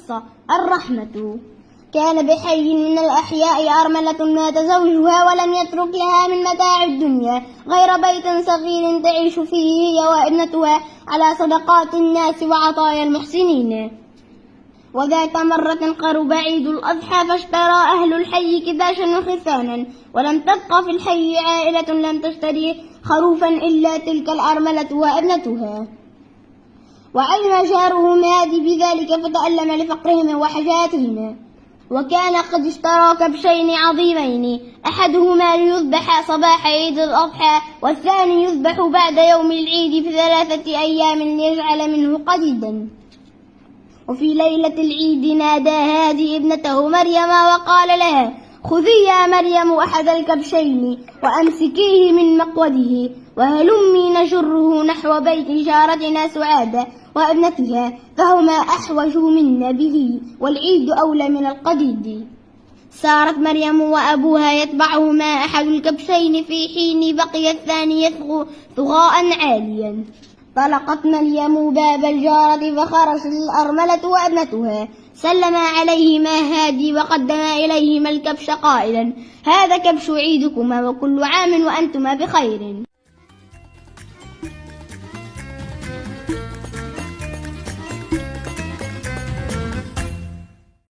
القصة. الرحمة. كان بحي من الأحياء أرملة مات زوجها ولم يترك لها من متاع الدنيا غير بيت صغير تعيش فيه هي وابنتها على صدقات الناس وعطايا المحسنين. وذات مرة قرب عيد الأضحى فاشترى أهل الحي كباشا وخرفانا، ولم تبق في الحي عائلة لم تشتري خروفا إلا تلك الأرملة وابنتها. وعلم جارهم هذه بذلك فتألم لفقرهم وحاجاتهم. وكان قد اشترى كبشين عظيمين، أحدهما ليذبح صباح عيد الأضحى والثاني يذبح بعد يوم العيد ب3 أيام ليجعل منه قديدا. وفي ليلة العيد نادى هادي ابنته مريم وقال لها: خذي يا مريم أحد الكبشين وأمسكيه من مقوده وهلمي نجره نحو بيت جارتنا سعادة وابنتها فهما أحوج منا به والعيد أولى من القديد. سارت مريم وأبوها يتبعهما أحد الكبشين في حين بقي الثاني يثغو ثغاء عاليا. طلقت مريم باب الجارة فخرجت الأرملة وابنتها، سلم عليهما هادي وقدم إليهما الكبش قائلا: هذا كبش عيدكما وكل عام وأنتما بخير.